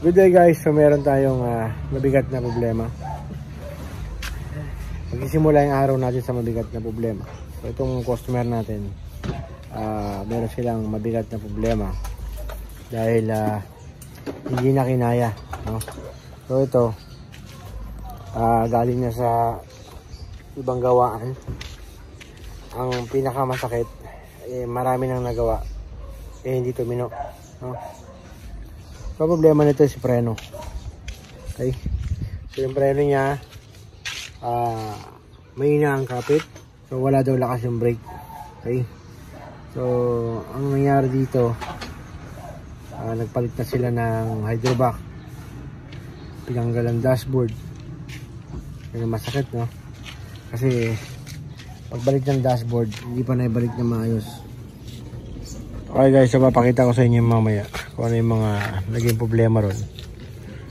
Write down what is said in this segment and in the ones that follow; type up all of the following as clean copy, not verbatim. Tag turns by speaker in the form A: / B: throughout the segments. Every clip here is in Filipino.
A: Good day guys, so meron tayong mabigat na problema. Magsisimula yung araw natin sa mabigat na problema. So itong customer natin, meron silang mabigat na problema dahil hindi na kinaya, no? So ito, galing na sa ibang gawaan. Ang pinakamasakit, marami nang nagawa, hindi tumino, no? So problema nito si preno. Okay, so yung preno niya mahina ang kapit, so wala daw lakas yung brake. Okay, so ang nangyari dito, nagpalit na sila ng hydrovac, pinanggal ang dashboard. Kaya masakit, no? Kasi pagbalik ng dashboard, hindi pa naibalik na maayos. Okay guys, so papakita ko sa inyo mamaya kung ano yung mga naging problema ron.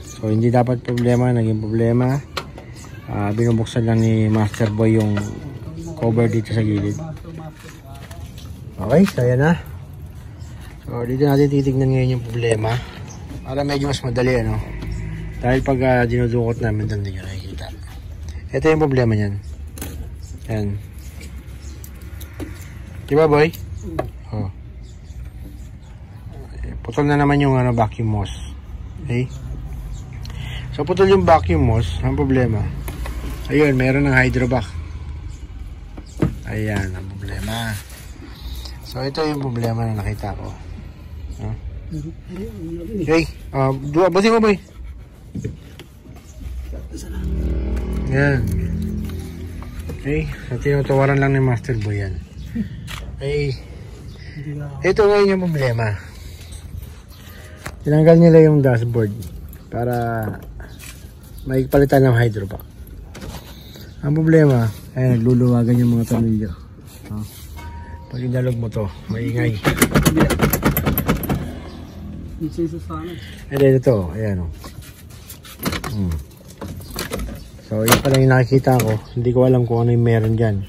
A: So hindi dapat problema, naging problema. Binubuksan lang ni Master Boy yung cover dito sa gilid. Okay, so ayan na. So dito natin titignan ngayon yung problema para medyo mas madali, ano? Dahil pag dinudukot namin doon, hindi nyo nakikita. Ito yung problema niyan. Ayan. Diba boy? Oh. Putol na naman yung vacuum hose. Okay? So putol yung vacuum hose. Ang problema, ayun, meron ng hydrovac. Ayan ang problema. So ito yung problema na nakita ko. Okay, basin mo boy. Yan. Okay, so tinutawaran lang ni Master Boy yan. Okay, ito ngayon yung problema. Tinanggal nila yung dashboard para may palitan ng hydrovac. Ang problema ay nagluluwagan yung mga tornilyo. Pag inalog mo to, maingay. And then ito, ayan o. So yun pala yung nakikita ko. Hindi ko alam kung ano yung meron dyan.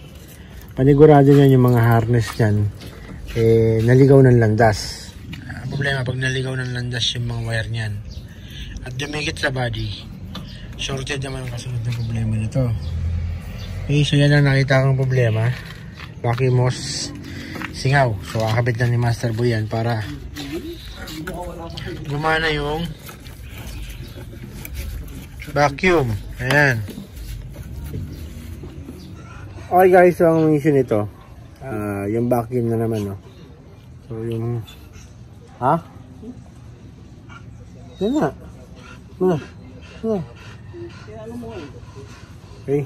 A: Panigurado nyan yung mga harness dyan, naligaw ng landas. Problema, pag naligaw ng landas yung mga wire niyan at dumikit sa body, shorted naman ang kasunod na problema nito. Okay, so yan ang nakita kong problema. Vacuum hose singaw. So kakabit na ni Master Boy yan para gumana yung vacuum. Ayan. Okay guys, so ang issue nito, yung vacuum na naman, no? So yung yan na. Okay.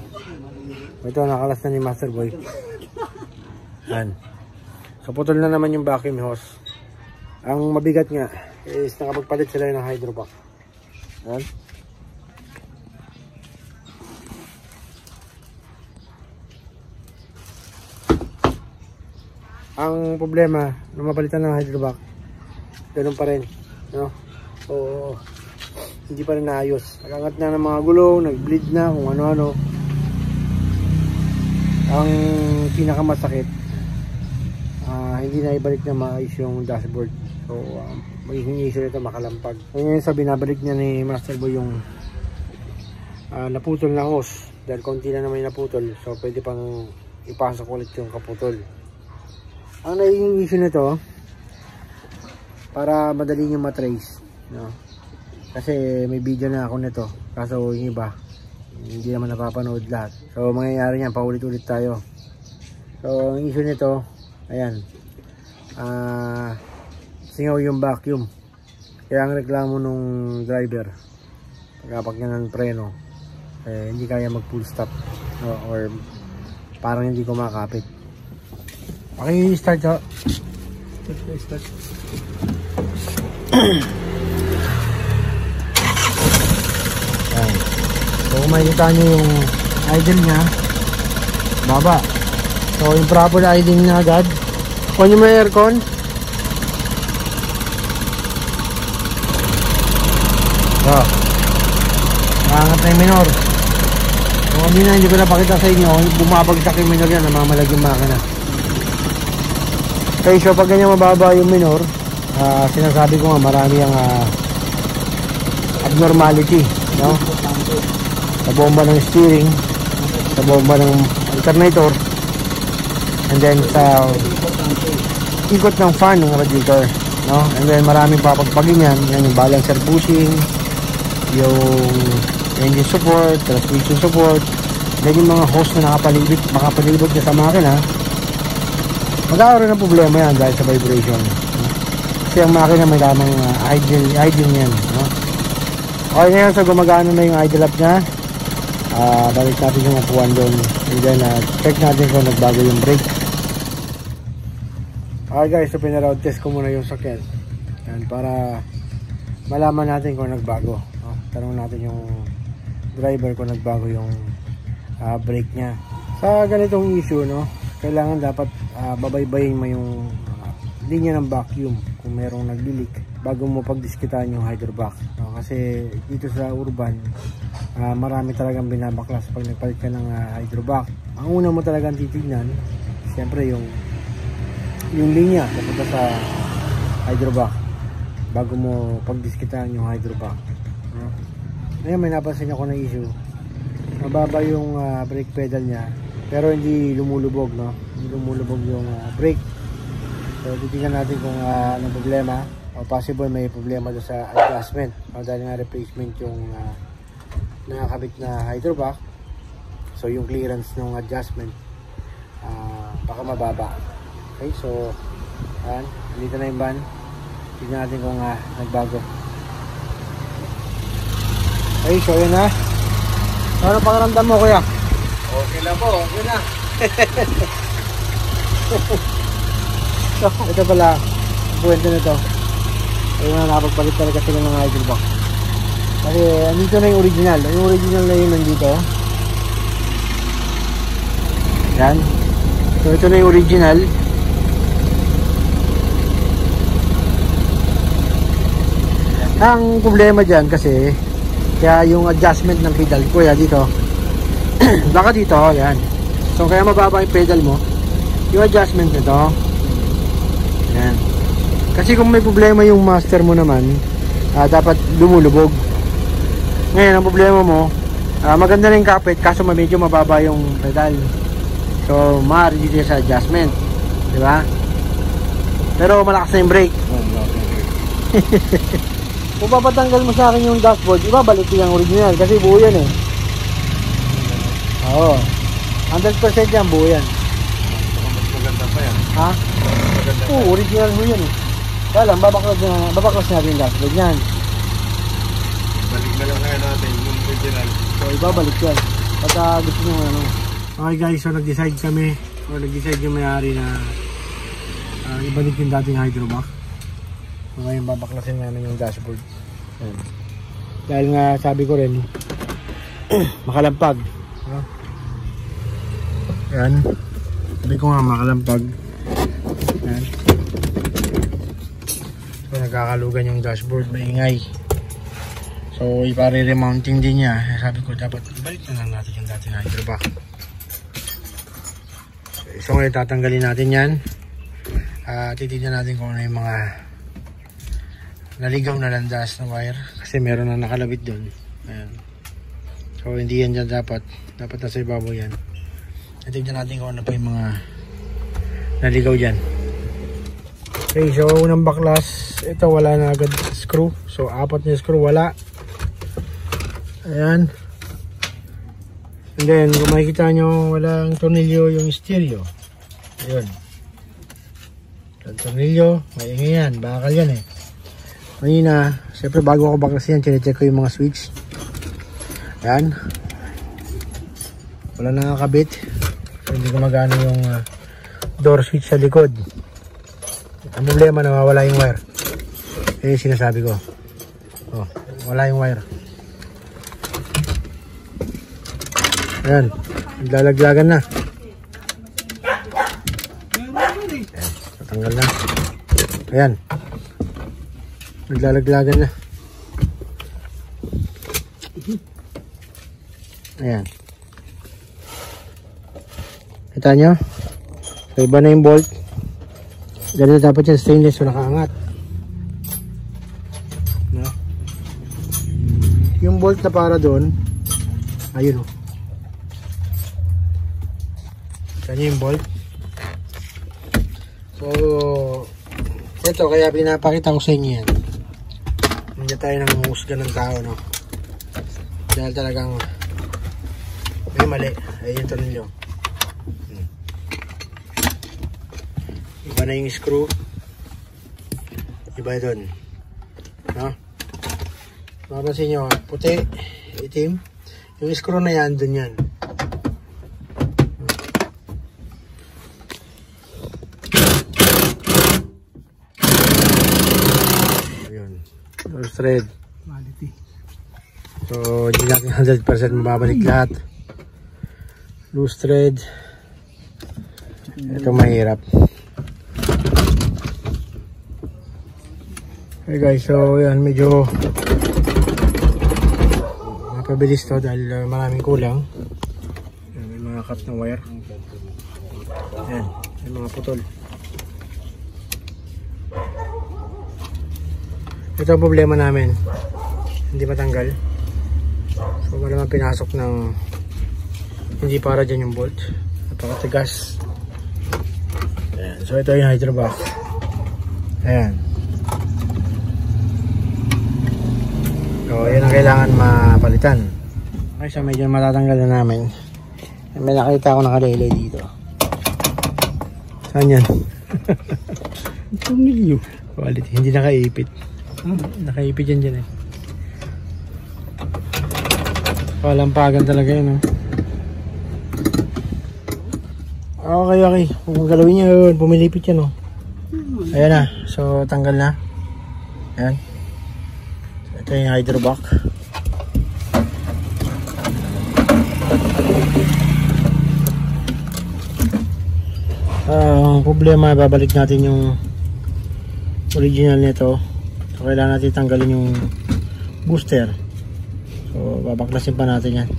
A: Ito, nakalas na ni Master Boy. Yan. So putol na naman yung vacuum hose. Ang mabigat nga is nakapagpalit sila ng hydrovac. Yan. Ang problema, nung mapalitan ng hydrovac, ganun pa rin, no? So hindi pa rin naayos. Nagangat na ng mga gulong, nag-bleed na, kung ano-ano. Ang pinakamasakit, hindi na ibalik na maayos yung dashboard. So magiging issue nito makalampag. Ngayon sa binabalik niya ni Master Boy yung naputol na hose. Dahil konti na naman yung naputol, so pwede pang ipasok ulit yung kaputol. Ang naging issue nito, para madali nyo matrace, no? Kasi may video na ako nito, kaso yung iba hindi naman napapanood lahat. So mangyayari niyan, paulit-ulit tayo. So ang issue nito, ayan, singaw yung vacuum. Kaya ang reklamo nung driver, pagkapak niya ng preno, hindi kaya mag full stop, or parang hindi kumakapit. Okay, start ho. Start. So kung makikita nyo yung idle nya, baba. So yung proper idle nya agad. Kung nyo may aircon, maangat na yung minor. Kung hindi ko napakita sa inyo, bumabagsak yung minor yan, namamalag yung makina. Okay, so pag ganyan mababa yung minor, sinasabi ko nga marami ang abnormality, no? Sa bomba ng steering, sa bomba ng alternator, and then sa ikot ng fan ng radiator, no? And then maraming papagpagin yan, yung balancer bushing, yung engine support, transmission support, then yung mga hose na makapalibot niya sa makina, magkakaroon ng problema yan dahil sa vibration. Kasi ang makina may tamang idle yan, no? Okay, ngayon so gumagana na yung idle up niya. Balik natin yung upuan doon, and then check natin kung nagbago yung brake. Okay guys, so pinaround test ko muna yung sakyan yan, para malaman natin kung nagbago, no? Tanong natin yung driver kung nagbago yung brake nya. Sa ganitong issue, no, kailangan dapat babaybayin mo yung linya ng vacuum kung merong nagli-leak bago mo pagdiskitan yung hydrovac, no? Kasi dito sa urban, marami talagang binabaklas pag nagpalit ka ng hydrovac. Ang una mo talagang titignan, siyempre yung linya papunta sa hydrovac bago mo pagdiskitan yung hydrovac, no? Ngayon may napansin ako na issue, mababa yung brake pedal nya pero hindi lumulubog, no? Hindi lumulubog yung brake. So titingnan natin kung anong problema, o possible may problema doon sa adjustment, o dahil nga replacement yung nakakabit na hydrovac, so yung clearance ng adjustment baka mababa. Okay, so ayan, dito na yung van. Tignan natin kung nagbago. Okay, so yun na. Ano pakiramdam mo, kuya?
B: Okay lang po, okay na.
A: So, ito pala, buwento na ito. Ayun na, nakapagpalit talaga sila ng hydrovac. Kasi andito na yung original. Yung original na yun nandito. Yan. So ito na yung original. Ang problema dyan kasi, kaya yung adjustment ng pedal ko, ya dito. Baka dito, yan. So kaya mababa yung pedal mo. Yung adjustment nito. Yan. Kasi kung may problema yung master mo naman, dapat lumulubog. Ngayon, ang problema mo, maganda na yung kapit, kaso medyo mababa yung pedal. So, maaari dito sa adjustment. Diba? Pero malakas na yung brake. Kung papatanggal mo sa akin yung dashboard, ibabalik ko yung original kasi buo yan eh. Oo. 100% yan, buo yan.
B: Mas maganda pa yan.
A: Ha? Oo, original mo yan eh. Kaya lang, babaklas natin yung dashboard yan.
B: Balik na lang kaya natin yung original.
A: So, ibabalik yan. Pagka gusto nyo ano. Okay guys, so nag-decide kami, o nag-decide yung may-ari na ibalik yung dating hydrovac. So, ngayon babaklasin namin yung dashboard. Ayan. Dahil nga sabi ko rin, makalampag. Ayan. Sabi ko nga makalampag. Ayan. So, nagkakalugan yung dashboard, maingay. So, ipare-remounting din niya. Sabi ko, dapat ibalik na lang natin yung dating hydrovac. So, ngayon tatanggalin natin yan. Titignan natin kung ano yung mga naligaw na landas na wire. Kasi meron na nakalabit doon. Ayan. So, hindi yan dyan dapat. Dapat nasa ibabaw yan. Titignan natin kung ano pa yung mga naligaw dyan. Okay, so unang baklas. Ito wala na agad screw. So, 4 na screw wala. Ayan. And then, kung makikita nyo, walang tornilyo yung stereo. Ayun. Walang tornilyo. Maingay yan. Bakal yan eh. Kanina, siyempre bago ako baklasin yan, chinecheck ko yung mga switch. Ayan. Wala nakakabit. So, hindi gumagana yung door switch sa likod. Ang problema, nawawala yung wire. Yan yung sinasabi ko. Oh, wala yung wire. Ayan, naglalaglagan na. Ayan, natanggal na. Ayan, naglalaglagan na. Ayan. Kita nyo? So, iba na yung bolt. Ganito dapat yung stainless, so nakaangat. No? yung bolt na para doon, ayun o. Kanya yung bolt. So, ito, kaya pinapakita ko sa inyo yan. Hindi tayo nang husga ng tao, no? Dahil talagang may mali. Ayun yung tornilyo. Iba na yung screw. Iba doon. No? Mapapansin nyo, puti, itim. Yung screw na yan, doon yan. Ayun. Loose thread.
C: Quality.
A: So, hindi natin 100% mababalik lahat. Loose thread. Ito mahirap. Okay guys, so yan, medyo mapabilis to dahil maraming kulang. Yan, may mga cut na wire. Yan, may mga putol. Ito ang problema namin, hindi matanggal. So wala naman pinasok ng hindi para dyan yung bolt. Napakatigas. Ayan, so ito yung hydro box. Ayan. So, yun ang kailangan mapalitan. Okay, so medyo matatanggal na namin. May nakita ako nakalaylay dito. Saan yan?
C: Tornilyo.
A: Quality, hindi nakaipit. Nakaipit yan dyan eh. Palampagan talaga yun, Okay, okay. Kung galawin nyo yun, pumilipit yan, Ayan na. So, tanggal na. Ayan. Ito yung hydrovac. Ang problema, babalik natin yung original nito. So, kailangan natin tanggalin yung booster. So, babaklasin pa natin yan.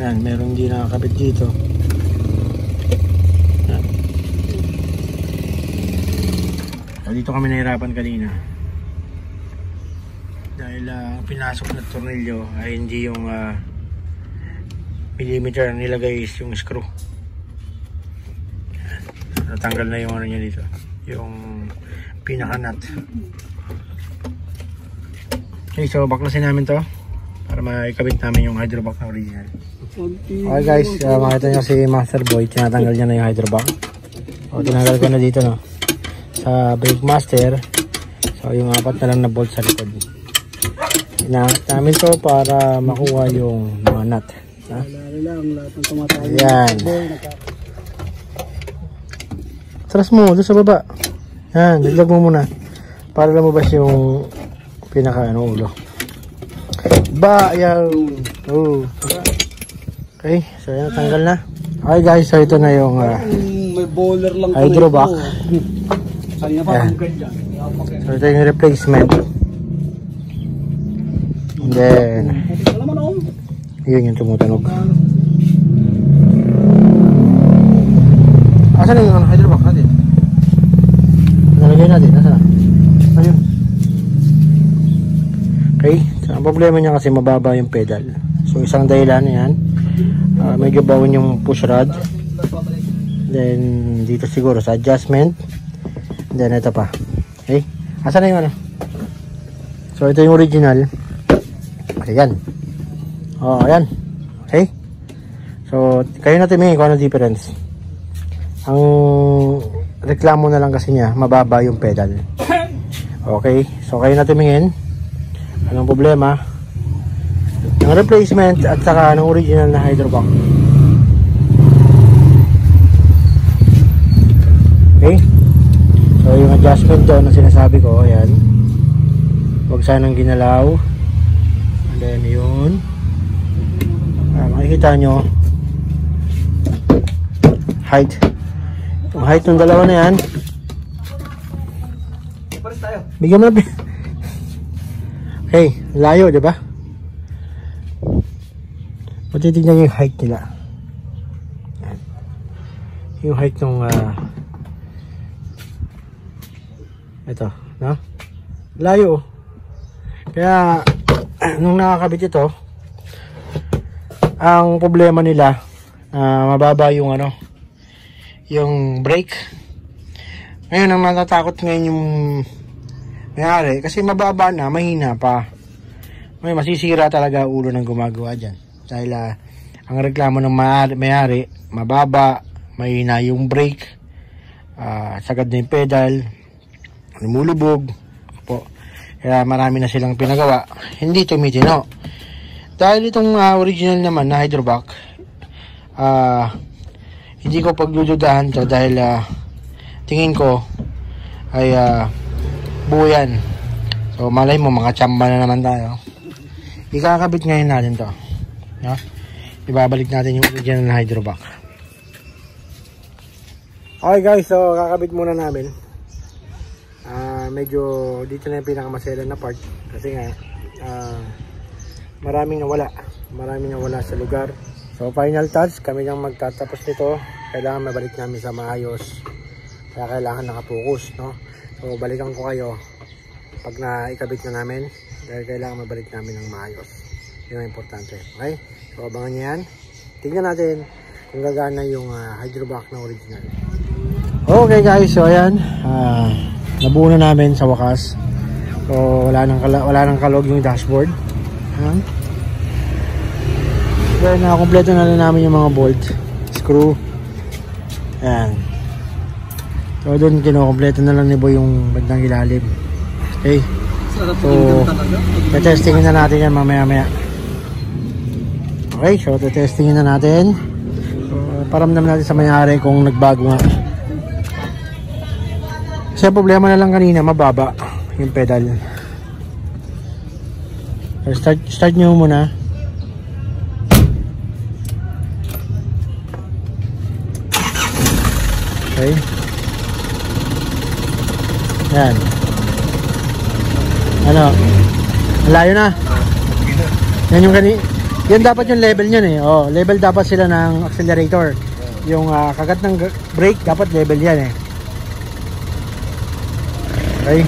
A: Ayan, meron hindi nakakabit dito. Ayan. So, dito kami nahirapan kanina. Dahil pinasok na tornilyo ay hindi yung millimeter ang nilagay is yung screw. Natanggal na yung ano niya dito, yung pinaka nut. Okay, so baklasin namin to para maikabit namin yung hydrovac na original. Okay guys, makita nyo si Master Boy, tinatanggal niya na yung hydrovac. So tinanggal ko na dito sa brake master. So yung 4 na lang na bolt sa likod. Inaangat namin to para makuha yung mga nut. Ayan. Tras mo, doon sa baba. Yan, dagdag mo muna. Para lumabas yung pinaka ulo. Ayan. Oh. Okay, so yan, tanggal na. Okay guys, so ito na yung
C: may bowler lang
A: hydrovac.
C: Ayan.
A: So ito yung replacement. And then, yun yung tumutunog. Asan na yung hydrovac natin? Nalagay natin, asan na? Ayun. Okay, so ang problema niya kasi mababa yung pedal. So isang dahilan yan, medyo bawon yung push rod. Then dito siguro sa adjustment. Then ito pa. Okay, asan na yung ano? So ito yung original. Ayan. Oh, ayan. Okay. So, kayo na tingin kung ano difference. Ang reklamo na lang kasi niya, mababa yung pedal. Okay. So, kayo na tumingin. Anong problema? Ang replacement at saka ng original na hydrovac. Okay. So, yung adjustment doon na sinasabi ko, ayan. Huwag sanang ginalaw. Then yun, makikita nyo height, yung height ng dalawa na yan. Bigyan mo na. Okay, layo diba? Matitignan yung height nila, yung height ng ito, no? Layo. Kaya nung nakakabit ito, ang problema nila, mababa yung yung brake. Ngayon ang natatakot ngayon yung mayari, kasi mababa na, mahina pa. May masisira talaga ulo ng gumagawa dyan. Dahil ang reklamo ng mayari, mababa, mahina yung brake, sagad na yung pedal, lumulubog po. Kaya marami na silang pinagawa, hindi tumitino. Dahil itong original naman na hydrovac, hindi ko pagdududahan to dahil tingin ko ay buo yan. So malay mo, mga tsamba na naman tayo. Ikakabit ngayon natin to, no? Ibabalik natin yung original na hydrovac. Okay guys, so kakabit muna namin. Medyo dito na yung pinakamasela na part kasi nga maraming nawala sa lugar. So final touch, kami nang magtatapos nito. Kailangan mabalik namin sa maayos, kaya kailangan nakapokus, no? So balikan ko kayo pag naikabit na namin, dahil kailangan mabalik namin ng maayos. Yun ang importante. Okay, so abangan nyo yan. Tingnan natin kung gagana yung hydrovac na original. Okay guys, so ayan, nabuo na namin sa wakas. So wala nang kalog yung dashboard. Then kompleto na rin namin yung mga bolt, screw. Ayan. So doon kinokompleto na lang ni Boy yung bandang ilalim. Okay. So testingin na natin yan mamaya. Okay, so testingin na natin. So paramdam natin sa mayari kung nagbago nga. Kasi problema na lang kanina, mababa yung pedal. So start nyo muna. Okay. Yan. Malayo na. Yan yung yan dapat yung level niyan eh. Oh, level dapat sila ng accelerator. Yung kagat ng brake dapat level yan eh. Okay.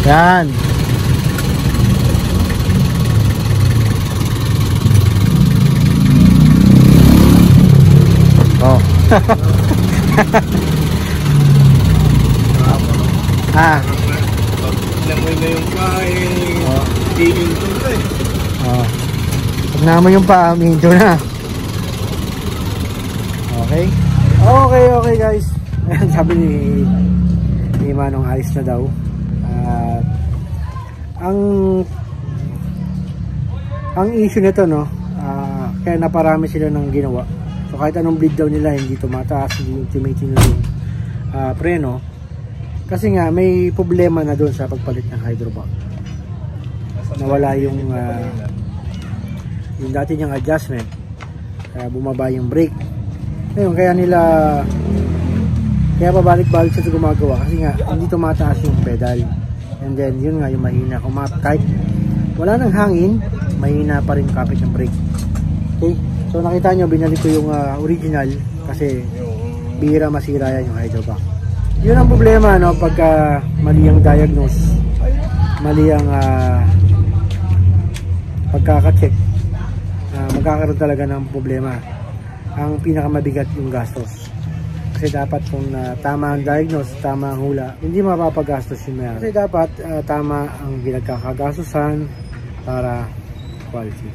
A: Yan. Oh.
B: Langoy na yung kain. Hihinto na eh.
A: Pag naman yung pa, hihinto na. Okay. Okay guys. Sabi ni Manong ayos na daw. Ang issue nito, no, kaya naparami sila ng ginawa. So kahit anong bleed daw nila, hindi tumataas, hindi tumitino yung preno. Kasi nga may problema na doon sa pagpalit ng hydrovac. Nawala yung dati niyang adjustment. Kaya bumaba yung brake. Ngayon kaya pabalik-balik sa gumagawa kasi nga hindi tumataas yung pedal. And then yun nga yung mahina. Kahit wala nang hangin, mahina pa rin kapit ng brake. Okay? So nakita nyo, binalik ko yung original kasi bihira masira yan yung hydrovac. Yun ang problema, no, pagka mali ang diagnose, mali ang pagkaka-check, magkakaroon talaga ng problema. Ang pinakamabigat yung gastos. Kasi dapat kung tama ang diagnose, tama ang hula, hindi mapapagastos yung mayari. Kasi dapat tama ang pinagkakagastosan para quality.